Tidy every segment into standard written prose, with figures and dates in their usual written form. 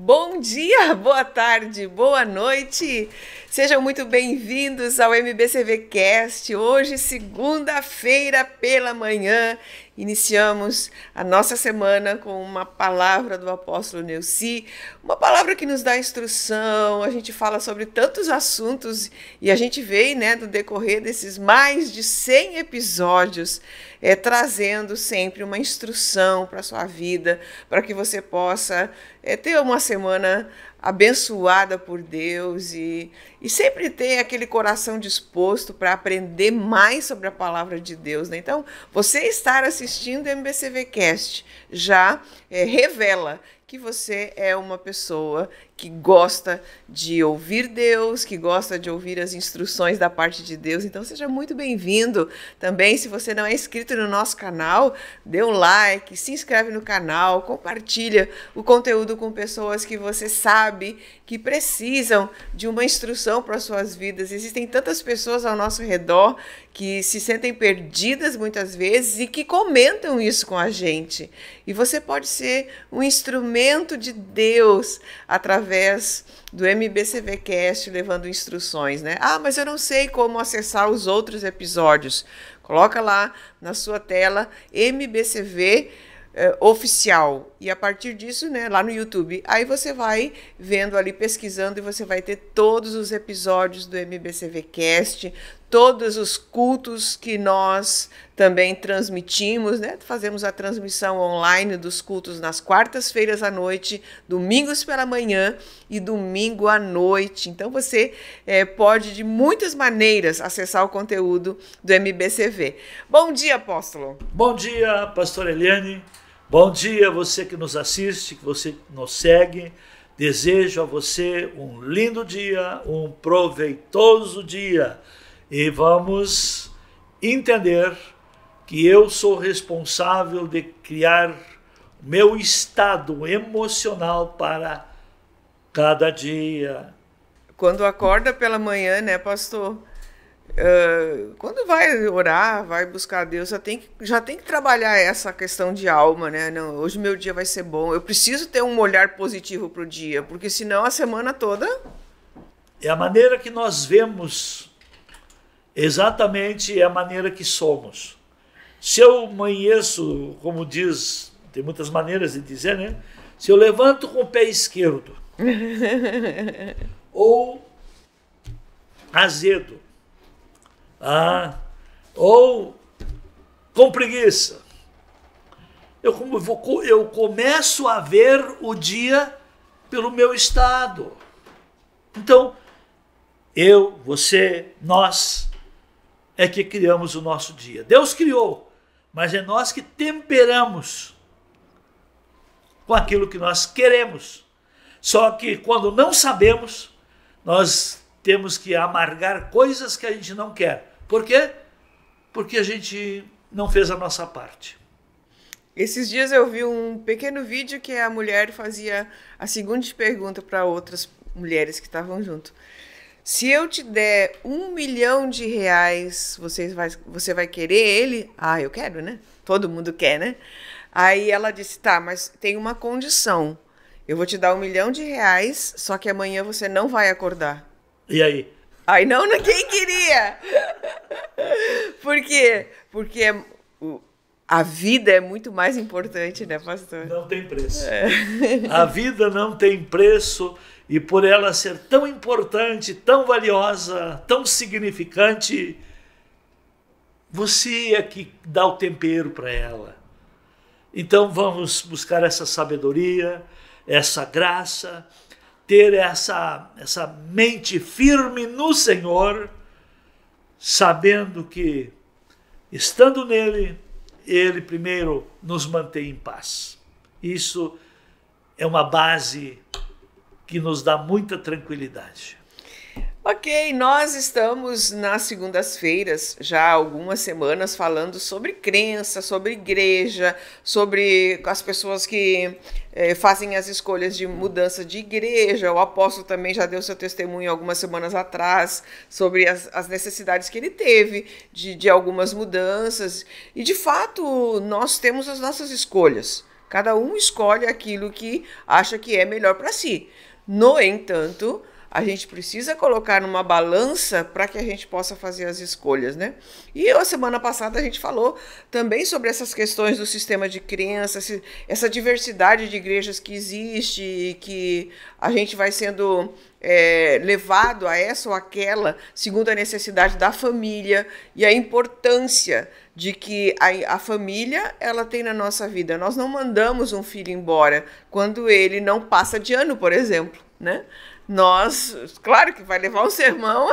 Bom dia, boa tarde, boa noite. Sejam muito bem-vindos ao MBCV Cast. Hoje, segunda-feira pela manhã, iniciamos a nossa semana com uma palavra do apóstolo Neuci, uma palavra que nos dá instrução. A gente fala sobre tantos assuntos e a gente veio, no decorrer desses mais de 100 episódios, trazendo sempre uma instrução para a sua vida, para que você possa ter uma semana abençoada por Deus e sempre ter aquele coração disposto para aprender mais sobre a palavra de Deus, né? Então, você estar assistindo o MBCV Cast já revela que você é uma pessoa que gosta de ouvir Deus, que gosta de ouvir as instruções da parte de Deus. Então, seja muito bem-vindo. Também, se você não é inscrito no nosso canal, dê um like, se inscreve no canal, compartilha o conteúdo com pessoas que você sabe que precisam de uma instrução para as suas vidas. Existem tantas pessoas ao nosso redor que se sentem perdidas muitas vezes e que comentam isso com a gente. E você pode ser um instrumento de Deus através do MBCV Cast, levando instruções, né? Ah, mas eu não sei como acessar os outros episódios. Coloca lá na sua tela MBCV oficial, e a partir disso, lá no YouTube, aí você vai vendo ali, pesquisando, e você vai ter todos os episódios do MBCV Cast, todos os cultos que nós também transmitimos, fazemos a transmissão online dos cultos nas quartas-feiras à noite, domingos pela manhã e domingo à noite. Então você pode de muitas maneiras acessar o conteúdo do MBCV. Bom dia, apóstolo. Bom dia, pastora Eliane. Bom dia, você que nos assiste, que você nos segue. Desejo a você um lindo dia, um proveitoso dia. E vamos entender que eu sou responsável de criar meu estado emocional para cada dia. Quando acorda pela manhã, pastor? Quando vai orar, vai buscar Deus, já tem que trabalhar essa questão de alma, né? Não, hoje meu dia vai ser bom. Eu preciso ter um olhar positivo para o dia, porque senão a semana toda... É a maneira que nós vemos, exatamente é a maneira que somos. Se eu amanheço, como diz, tem muitas maneiras de dizer, né? Se eu levanto com o pé esquerdo, ou azedo, ou com preguiça, eu começo a ver o dia pelo meu estado. Então, eu, você, nós é que criamos o nosso dia. Deus criou, mas é nós que temperamos com aquilo que nós queremos. Só que quando não sabemos, nós temos que amargar coisas que a gente não quer. Por quê? Porque a gente não fez a nossa parte. Esses dias eu vi um pequeno vídeo que a mulher fazia a seguinte pergunta para outras mulheres que estavam junto. Se eu te der R$1 milhão, você vai querer ele? Ah, eu quero, né? Todo mundo quer, né? Aí ela disse, tá, mas tem uma condição. Eu vou te dar R$1 milhão, só que amanhã você não vai acordar. E aí? Aí não, ninguém queria. Por quê? Porque a vida é muito mais importante, né, pastor? Não tem preço. A vida não tem preço, e por ela ser tão importante, tão valiosa, tão significante, você é que dá o tempero para ela. Então vamos buscar essa sabedoria, essa graça, ter essa mente firme no Senhor, sabendo que, estando nele, ele primeiro nos mantém em paz. Isso é uma base que nos dá muita tranquilidade. Ok, nós estamos nas segundas-feiras, já há algumas semanas, falando sobre crença, sobre igreja, sobre as pessoas que fazem as escolhas de mudança de igreja. O apóstolo também já deu seu testemunho algumas semanas atrás sobre as necessidades que ele teve de algumas mudanças. E, de fato, nós temos as nossas escolhas. Cada um escolhe aquilo que acha que é melhor para si. No entanto, a gente precisa colocar numa balança para que a gente possa fazer as escolhas, né? E a semana passada a gente falou também sobre essas questões do sistema de crenças, essa diversidade de igrejas que existe, que a gente vai sendo levado a essa ou aquela, segundo a necessidade da família, e a importância de que a família ela tem na nossa vida. Nós não mandamos um filho embora quando ele não passa de ano, por exemplo, né? Nós, claro que vai levar um sermão,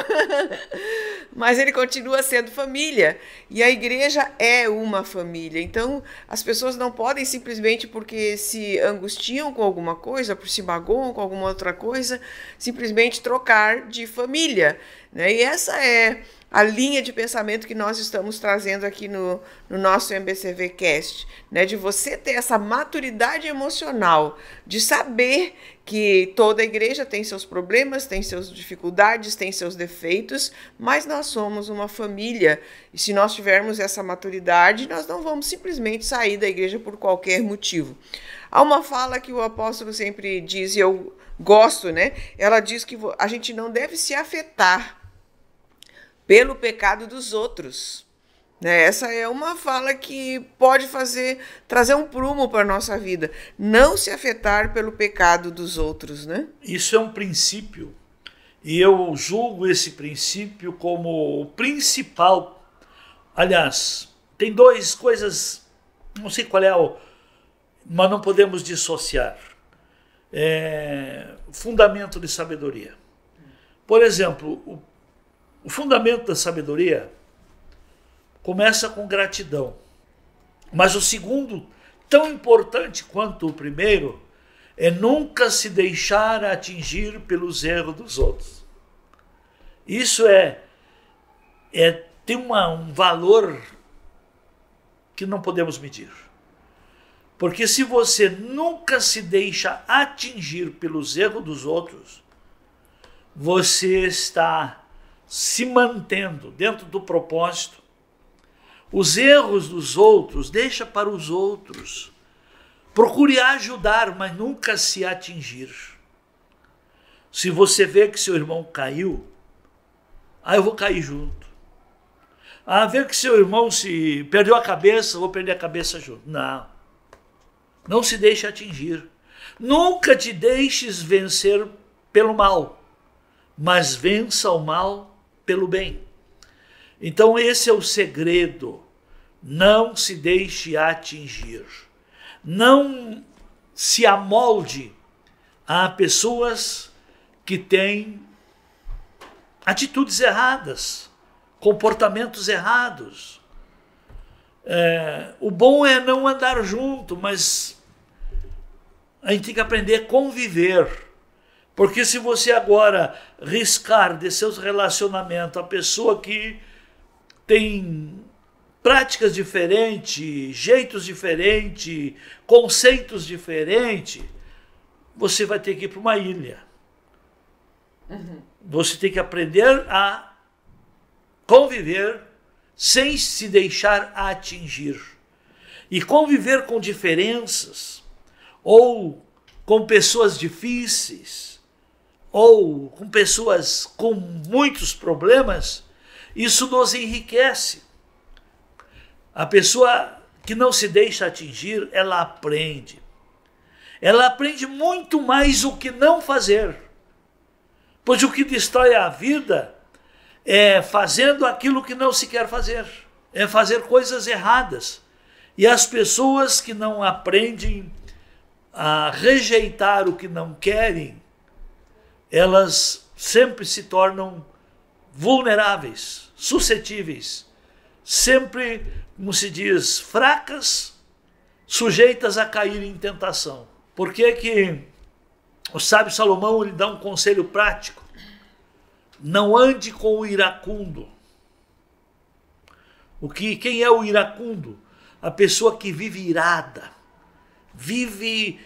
mas ele continua sendo família. E a igreja é uma família. Então, as pessoas não podem simplesmente porque se angustiam com alguma coisa, por se magoam com alguma outra coisa, simplesmente trocar de família, né? E essa é a linha de pensamento que nós estamos trazendo aqui no nosso MBCV Cast, né? De você ter essa maturidade emocional, de saber que toda igreja tem seus problemas, tem suas dificuldades, tem seus defeitos, mas nós somos uma família. E se nós tivermos essa maturidade, nós não vamos simplesmente sair da igreja por qualquer motivo. Há uma fala que o apóstolo sempre diz, e eu gosto, né? Ela diz que a gente não deve se afetar pelo pecado dos outros. Essa é uma fala que pode trazer um prumo para a nossa vida. Não se afetar pelo pecado dos outros, né? Isso é um princípio, e eu julgo esse princípio como o principal. Aliás, tem duas coisas, não sei qual é mas não podemos dissociar. Fundamento de sabedoria. Por exemplo, o fundamento da sabedoria começa com gratidão. Mas o segundo, tão importante quanto o primeiro, é nunca se deixar atingir pelos erros dos outros. Isso tem um valor que não podemos medir. Porque se você nunca se deixa atingir pelos erros dos outros, você está se mantendo dentro do propósito. Os erros dos outros, deixa para os outros. Procure ajudar, mas nunca se atingir. Se você vê que seu irmão caiu, eu vou cair junto. Vê que seu irmão se perdeu a cabeça, eu vou perder a cabeça junto. Não se deixe atingir. Nunca te deixes vencer pelo mal, mas vença o mal pelo bem. Então esse é o segredo. Não se deixe atingir. Não se amolde a pessoas que têm atitudes erradas, comportamentos errados. O bom é não andar junto, mas a gente tem que aprender a conviver. Porque se você agora riscar de seus relacionamentos a pessoa que tem práticas diferentes, jeitos diferentes, conceitos diferentes, você vai ter que ir para uma ilha. Você tem que aprender a conviver sem se deixar atingir. E conviver com diferenças, ou com pessoas difíceis, ou com pessoas com muitos problemas, isso nos enriquece. A pessoa que não se deixa atingir, ela aprende. Ela aprende muito mais o que não fazer. Pois o que destrói a vida é fazendo aquilo que não se quer fazer. É fazer coisas erradas. E as pessoas que não aprendem a rejeitar o que não querem, elas sempre se tornam vulneráveis, suscetíveis, sempre, como se diz, fracas, sujeitas a cair em tentação. Por que que o sábio Salomão lhe dá um conselho prático? Não ande com o iracundo. Quem é o iracundo? A pessoa que vive irada, vive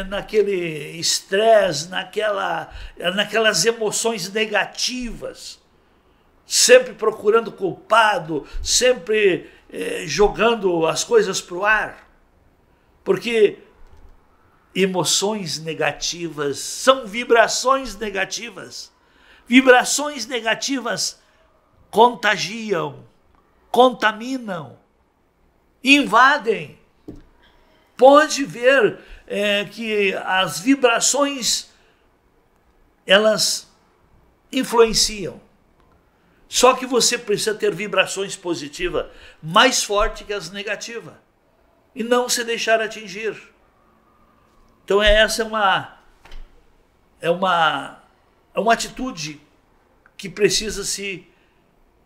naquele estresse, naquelas emoções negativas, sempre procurando culpado, sempre jogando as coisas para o ar. Porque emoções negativas, são vibrações negativas. Vibrações negativas contagiam, contaminam, invadem. Pode ver que as vibrações, elas influenciam. Só que você precisa ter vibrações positivas mais fortes que as negativas. E não se deixar atingir. Então essa é uma atitude que precisa-se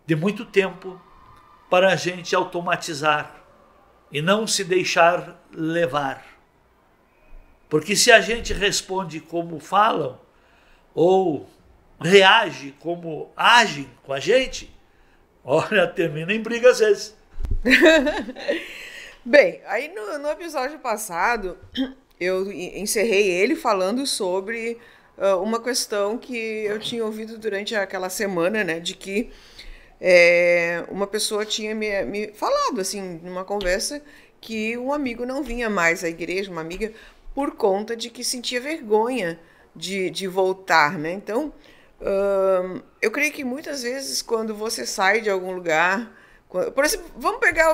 de muito tempo para a gente automatizar e não se deixar levar. Porque se a gente responde como falam ou reage como agem com a gente, olha, termina em briga às vezes. Bem, aí no episódio passado, eu encerrei ele falando sobre uma questão que eu tinha ouvido durante aquela semana, né, de que uma pessoa tinha me falado, assim, numa conversa, que um amigo não vinha mais à igreja, uma amiga, por conta de que sentia vergonha de voltar, né? Então, eu creio que muitas vezes quando você sai de algum lugar, por exemplo, vamos pegar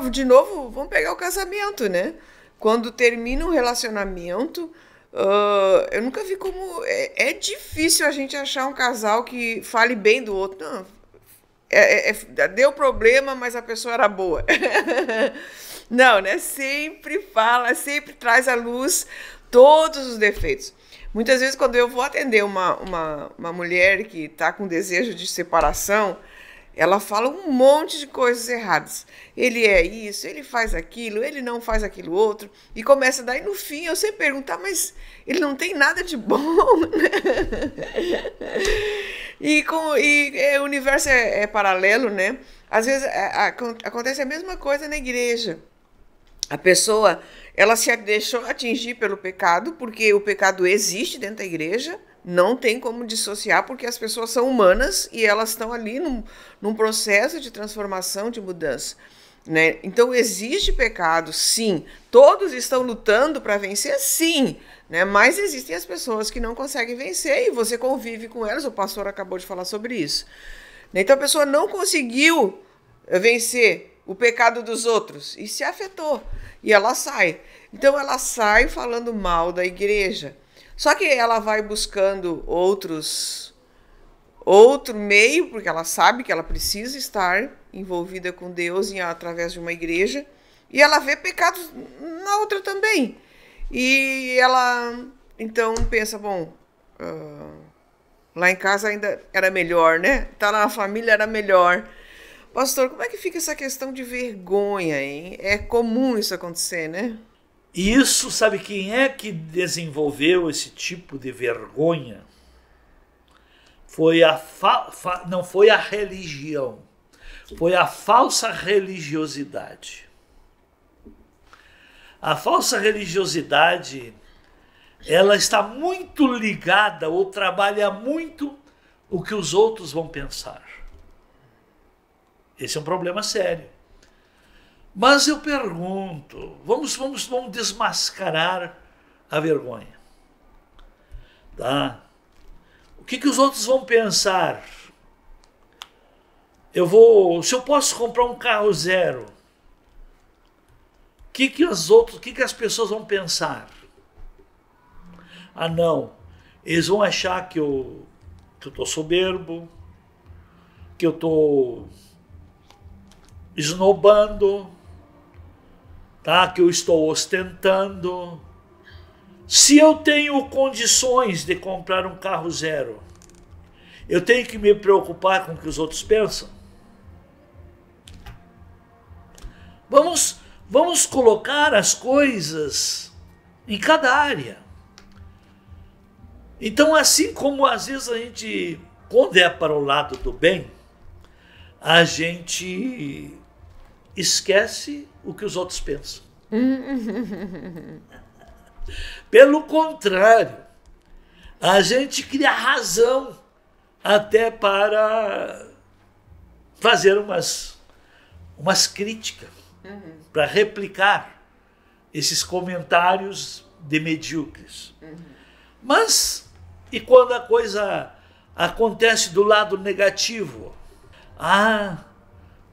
o casamento, né? Quando termina um relacionamento, eu nunca vi como é difícil a gente achar um casal que fale bem do outro. Não, deu problema, mas a pessoa era boa. Não, né? Sempre fala, sempre traz à luz todos os defeitos. Muitas vezes, quando eu vou atender uma mulher que está com desejo de separação, ela fala um monte de coisas erradas. Ele é isso, ele faz aquilo, ele não faz aquilo outro. E começa daí, no fim, eu sempre pergunto, mas ele não tem nada de bom, né? E o universo é paralelo, né? Às vezes acontece a mesma coisa na igreja. A pessoa, ela se deixou atingir pelo pecado, porque o pecado existe dentro da igreja, não tem como dissociar, porque as pessoas são humanas e elas estão ali num processo de transformação, de mudança, né? Então, existe pecado, sim. Todos estão lutando para vencer, sim, né? Mas existem as pessoas que não conseguem vencer e você convive com elas. O pastor acabou de falar sobre isso. Então, a pessoa não conseguiu vencer o pecado dos outros e se afetou. E ela sai. Então, ela sai falando mal da igreja. Só que ela vai buscando outro meio, porque ela sabe que ela precisa estar envolvida com Deus através de uma igreja, e ela vê pecados na outra também. E ela, então, pensa, bom, lá em casa ainda era melhor, né? Tá lá na família era melhor. Pastor, como é que fica essa questão de vergonha, hein? É comum isso acontecer, né? Isso, sabe quem é que desenvolveu esse tipo de vergonha? Foi não foi a religião, foi a falsa religiosidade. A falsa religiosidade, ela está muito ligada ou trabalha muito o que os outros vão pensar. Esse é um problema sério. Mas eu pergunto, vamos desmascarar a vergonha. Tá? O que os outros vão pensar? Se eu posso comprar um carro zero, o que as pessoas vão pensar? Ah, não, eles vão achar que eu estou soberbo, que eu estou esnobando, tá? Que eu estou ostentando. Se eu tenho condições de comprar um carro zero, eu tenho que me preocupar com o que os outros pensam? Vamos colocar as coisas em cada área. Então, assim como às vezes a gente, quando é para o lado do bem, a gente esquece o que os outros pensam. Pelo contrário, a gente cria razão até para fazer umas críticas, para replicar esses comentários de medíocres. Mas, e quando a coisa acontece do lado negativo?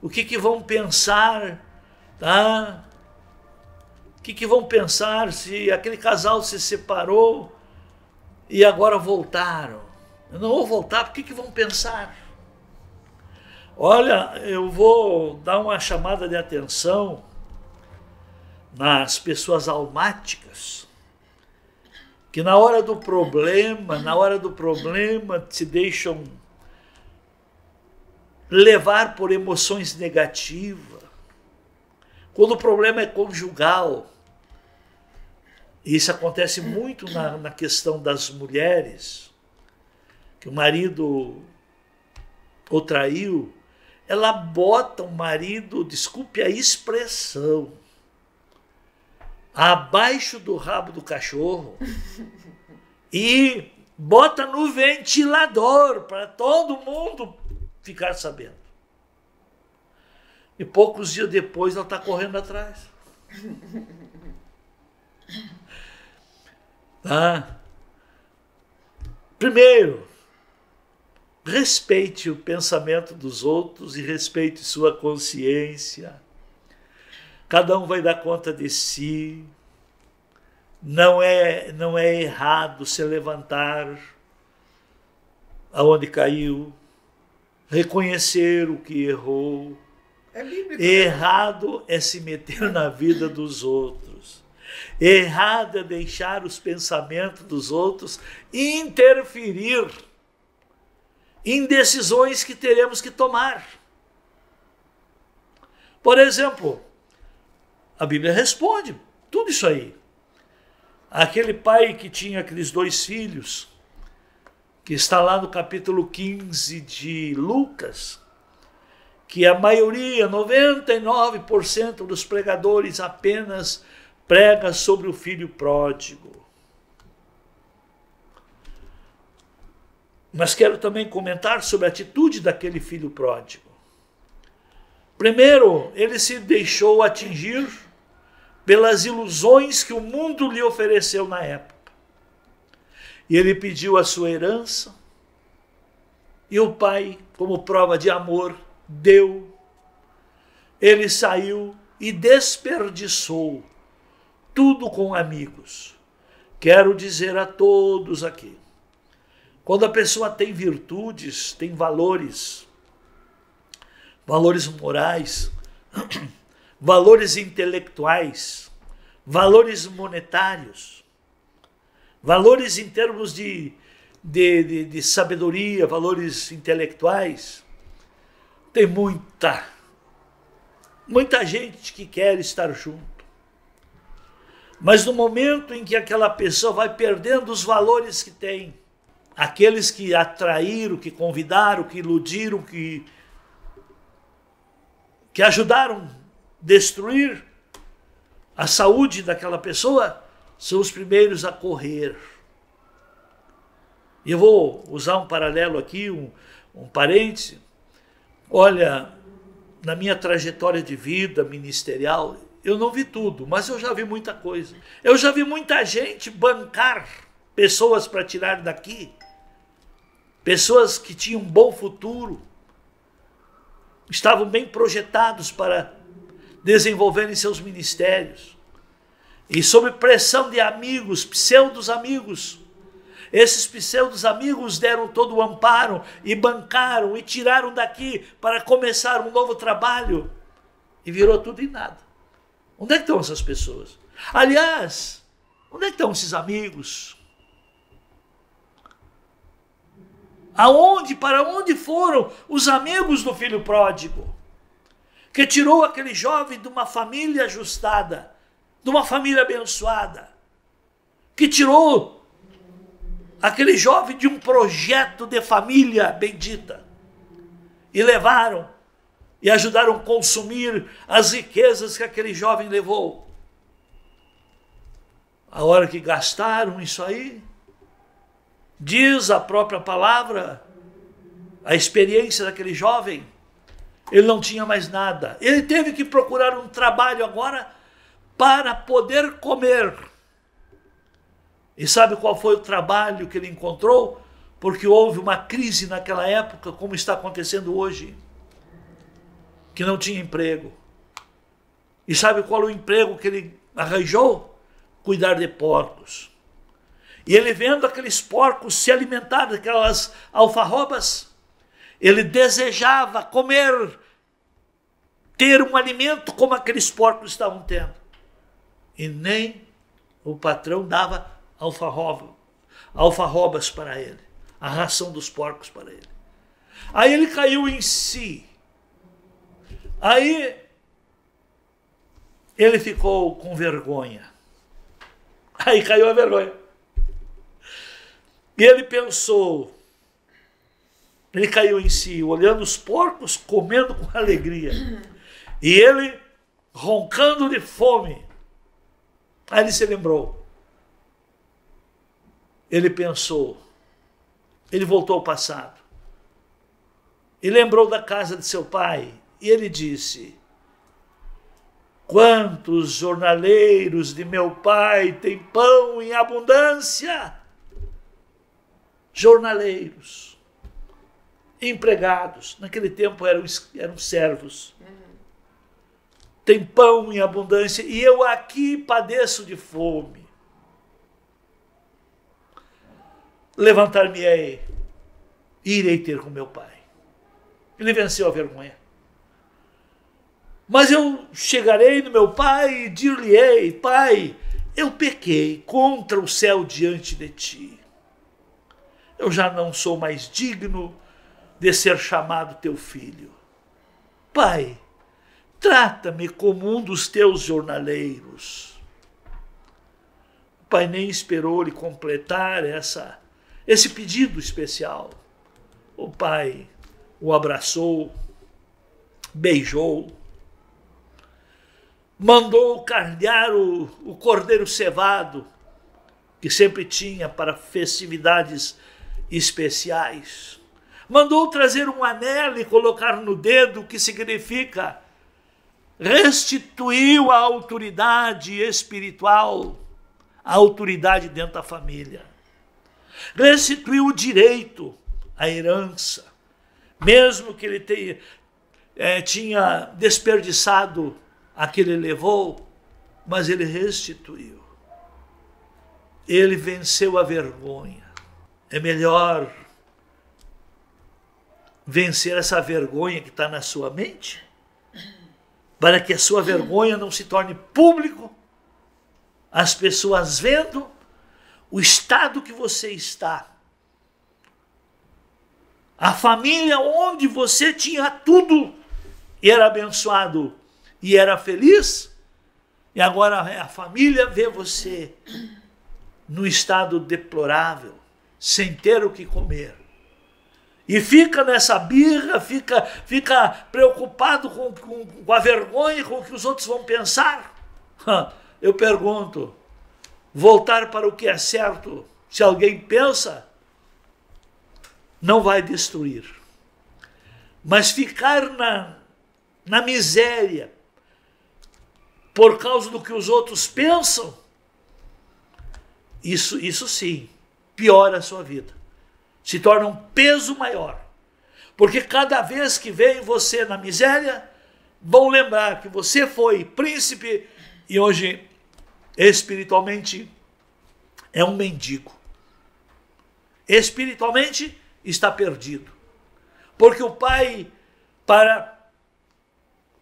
O que vão pensar? Tá? O que vão pensar se aquele casal se separou e agora voltaram? Eu não vou voltar, por que vão pensar? Olha, eu vou dar uma chamada de atenção nas pessoas almáticas, que na hora do problema se deixam levar por emoções negativas. Quando o problema é conjugal, e isso acontece muito na questão das mulheres, que o marido o traiu, ela bota o marido, desculpe a expressão, abaixo do rabo do cachorro e bota no ventilador para todo mundo ficar sabendo. E poucos dias depois ela está correndo atrás. Primeiro, respeite o pensamento dos outros e respeite sua consciência. Cada um vai dar conta de si. Não é errado se levantar aonde caiu, reconhecer o que errou. É bíblico. Errado é se meter na vida dos outros. Errado é deixar os pensamentos dos outros interferir em decisões que teremos que tomar. Por exemplo, a Bíblia responde tudo isso aí. Aquele pai que tinha aqueles 2 filhos, que está lá no capítulo 15 de Lucas, que a maioria, 99% dos pregadores apenas prega sobre o filho pródigo. Mas quero também comentar sobre a atitude daquele filho pródigo. Primeiro, ele se deixou atingir pelas ilusões que o mundo lhe ofereceu na época. E ele pediu a sua herança, e o pai, como prova de amor, deu. Ele saiu e desperdiçou tudo com amigos. Quero dizer a todos aqui, quando a pessoa tem virtudes, tem valores morais, valores intelectuais, valores monetários, valores em termos de sabedoria, valores intelectuais, tem muita gente que quer estar junto. Mas no momento em que aquela pessoa vai perdendo os valores que tem, aqueles que atraíram, que convidaram, que iludiram, que ajudaram a destruir a saúde daquela pessoa, são os primeiros a correr. E eu vou usar um paralelo aqui, um parêntese. Olha, na minha trajetória de vida ministerial, eu não vi tudo, mas eu já vi muita coisa. Eu já vi muita gente bancar pessoas para tirar daqui, pessoas que tinham um bom futuro, estavam bem projetados para desenvolverem seus ministérios. E sob pressão de amigos, pseudos amigos, esses pseudos amigos deram todo o amparo e bancaram e tiraram daqui para começar um novo trabalho. E virou tudo em nada. Onde é que estão essas pessoas? Aliás, onde é que estão esses amigos? Para onde foram os amigos do filho pródigo? Que tirou aquele jovem de uma família ajustada, de uma família abençoada. Que tirou aquele jovem de um projeto de família bendita. E levaram e ajudaram a consumir as riquezas que aquele jovem levou. A hora que gastaram isso aí, diz a própria palavra, a experiência daquele jovem, ele não tinha mais nada. Ele teve que procurar um trabalho agora para poder comer. E sabe qual foi o trabalho que ele encontrou? Porque houve uma crise naquela época, como está acontecendo hoje, que não tinha emprego. E sabe qual é o emprego que ele arranjou? Cuidar de porcos. E ele vendo aqueles porcos se alimentar daquelas alfarrobas, ele desejava comer, ter um alimento como aqueles porcos estavam tendo. E nem o patrão dava alfarrobas para ele, a ração dos porcos para ele. Aí ele caiu em si. Aí ele ficou com vergonha. Aí caiu a vergonha. E ele pensou, ele caiu em si, olhando os porcos, comendo com alegria. E ele roncando de fome. Aí ele se lembrou. Ele pensou, ele voltou ao passado. E lembrou da casa de seu pai. E ele disse: quantos jornaleiros de meu pai têm pão em abundância? Jornaleiros, empregados, naquele tempo eram servos. Tem pão em abundância e eu aqui padeço de fome. Levantar-me-ei e irei ter com meu pai. Ele venceu a vergonha. Mas eu chegarei no meu pai e dir-lhe-ei: pai, eu pequei contra o céu diante de ti. Eu já não sou mais digno de ser chamado teu filho. Pai, trata-me como um dos teus jornaleiros. O pai nem esperou lhe completar esse pedido especial. O pai o abraçou, beijou, mandou carnear o cordeiro cevado, que sempre tinha para festividades especiais. Mandou trazer um anel e colocar no dedo, que significa restituiu a autoridade espiritual, a autoridade dentro da família. Restituiu o direito, a herança, mesmo que ele tinha desperdiçado a que ele levou, mas ele restituiu. Ele venceu a vergonha. É melhor vencer essa vergonha que está na sua mente, para que a sua vergonha não se torne público, as pessoas vendo o estado que você está. A família onde você tinha tudo e era abençoado e era feliz, e agora a família vê você no estado deplorável, sem ter o que comer. E fica nessa birra, fica preocupado com a vergonha e com o que os outros vão pensar. Eu pergunto, voltar para o que é certo, se alguém pensa, não vai destruir. Mas ficar na miséria, por causa do que os outros pensam, isso sim, piora a sua vida. Se torna um peso maior. Porque cada vez que vem você na miséria, vão lembrar que você foi príncipe e hoje, espiritualmente, é um mendigo. Espiritualmente, está perdido. Porque o pai, para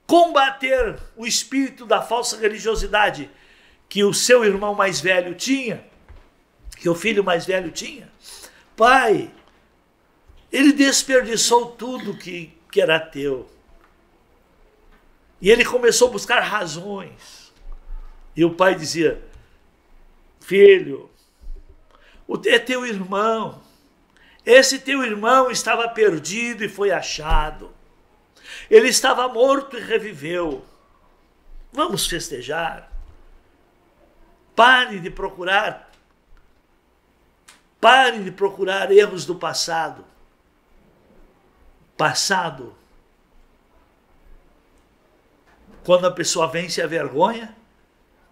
combater o espírito da falsa religiosidade que o seu irmão mais velho tinha, que o filho mais velho tinha, pai, ele desperdiçou tudo que era teu. E ele começou a buscar razões. E o pai dizia: filho, é teu irmão. Esse teu irmão estava perdido e foi achado. Ele estava morto e reviveu. Vamos festejar. Pare de procurar erros do passado. Passado. Quando a pessoa vence a vergonha,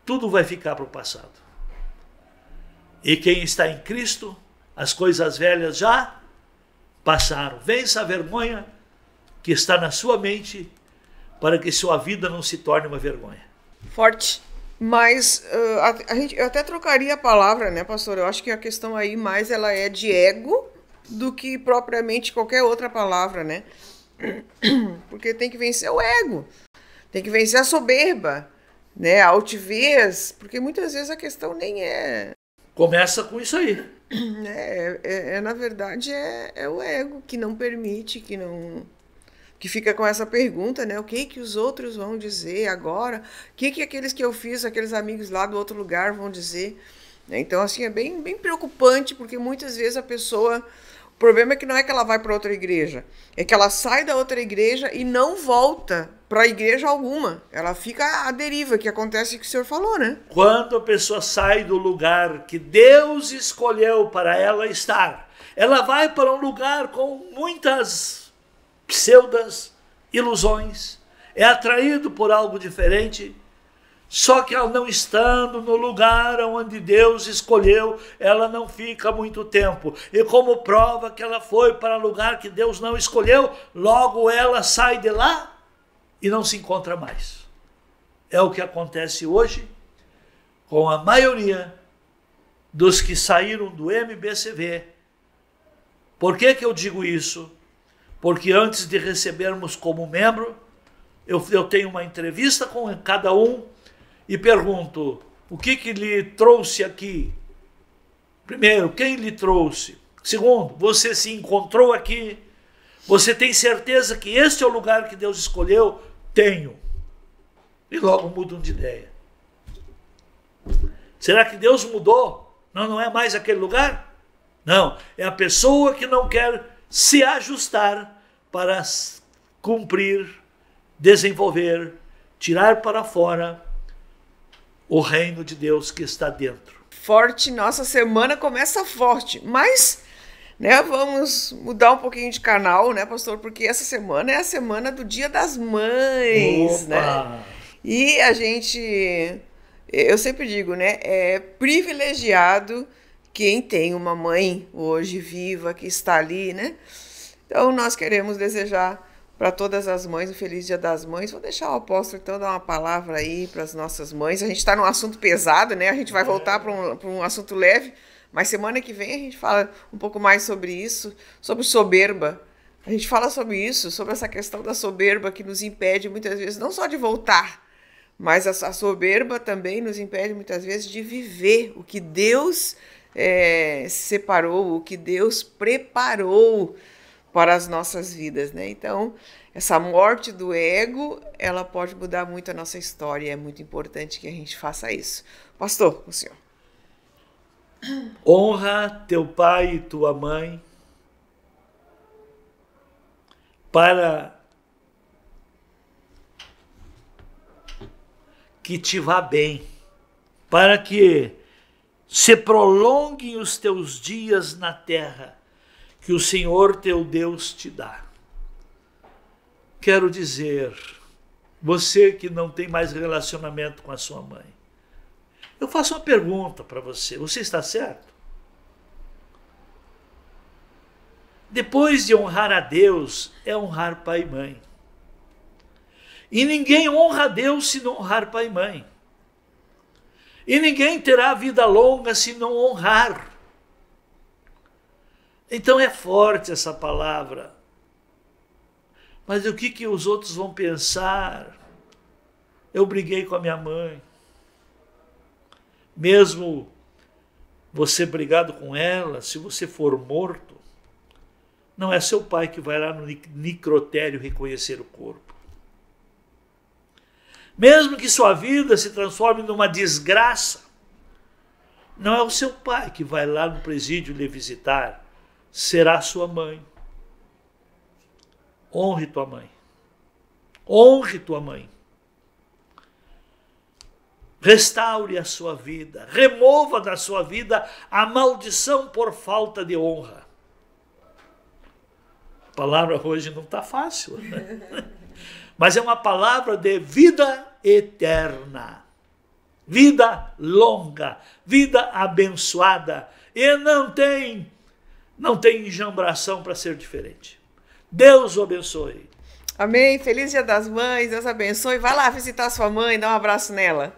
tudo vai ficar para o passado. E quem está em Cristo, as coisas velhas já passaram. Vença a vergonha que está na sua mente, para que sua vida não se torne uma vergonha. Forte. Mas eu até trocaria a palavra, né, pastor? Eu acho que a questão aí mais ela é de ego do que propriamente qualquer outra palavra, né? Porque tem que vencer o ego, tem que vencer a soberba, né? A altivez, porque muitas vezes a questão nem é... Começa com isso aí. Na verdade, é o ego que não permite, que fica com essa pergunta, né? O que os outros vão dizer agora? O que aqueles que eu fiz, aqueles amigos lá do outro lugar vão dizer? Então, assim, é bem, bem preocupante, porque muitas vezes a pessoa... O problema é que não é que ela vai para outra igreja, é que ela sai da outra igreja e não volta para igreja alguma. Ela fica à deriva, que acontece o que o senhor falou, né? Quando a pessoa sai do lugar que Deus escolheu para ela estar, ela vai para um lugar com muitas pseudas ilusões, é atraído por algo diferente, só que ela não estando no lugar onde Deus escolheu, ela não fica muito tempo. E como prova que ela foi para lugar que Deus não escolheu, logo ela sai de lá e não se encontra mais. É o que acontece hoje com a maioria dos que saíram do MBCV. Por que eu digo isso? Porque antes de recebermos como membro, eu tenho uma entrevista com cada um e pergunto, o que lhe trouxe aqui? Primeiro, quem lhe trouxe? Segundo, você se encontrou aqui? Você tem certeza que este é o lugar que Deus escolheu? Tenho. E logo mudam de ideia. Será que Deus mudou? Não é mais aquele lugar? Não, é a pessoa que não quer se ajustar para cumprir, desenvolver, tirar para fora o reino de Deus que está dentro. Forte, nossa semana começa forte, mas, né, vamos mudar um pouquinho de canal, né, pastor, porque essa semana é a semana do Dia das Mães, né? E eu sempre digo, né, é privilegiado quem tem uma mãe hoje viva, que está ali, né? Então, nós queremos desejar para todas as mães um feliz Dia das Mães. Vou deixar o apóstolo, então, dar uma palavra aí para as nossas mães. A gente está num assunto pesado, né? A gente vai voltar para um assunto leve, mas semana que vem a gente fala um pouco mais sobre isso, sobre soberba. A gente fala sobre isso, sobre essa questão da soberba que nos impede muitas vezes, não só de voltar, mas a soberba também nos impede muitas vezes de viver o que Deus separou, o que Deus preparou para as nossas vidas, né? Então, essa morte do ego, ela pode mudar muito a nossa história, é muito importante que a gente faça isso. Pastor, o senhor. Honra teu pai e tua mãe para que te vá bem, para que se prolonguem os teus dias na terra que o Senhor teu Deus te dá. Quero dizer, você que não tem mais relacionamento com a sua mãe, eu faço uma pergunta para você, você está certo? Depois de honrar a Deus, é honrar pai e mãe. E ninguém honra a Deus se não honrar pai e mãe. E ninguém terá vida longa se não honrar. Então é forte essa palavra. Mas o que os outros vão pensar? Eu briguei com a minha mãe. Mesmo você brigado com ela, se você for morto, não é seu pai que vai lá no necrotério reconhecer o corpo. Mesmo que sua vida se transforme numa desgraça, não é o seu pai que vai lá no presídio lhe visitar, será sua mãe. Honre tua mãe. Honre tua mãe. Restaure a sua vida. Remova da sua vida a maldição por falta de honra. A palavra hoje não está fácil, né? Mas é uma palavra de vida eterna. vida longa, vida abençoada. E não tem enjambração para ser diferente. Deus o abençoe. Amém. Feliz Dia das Mães. Deus abençoe. Vai lá visitar sua mãe, dá um abraço nela.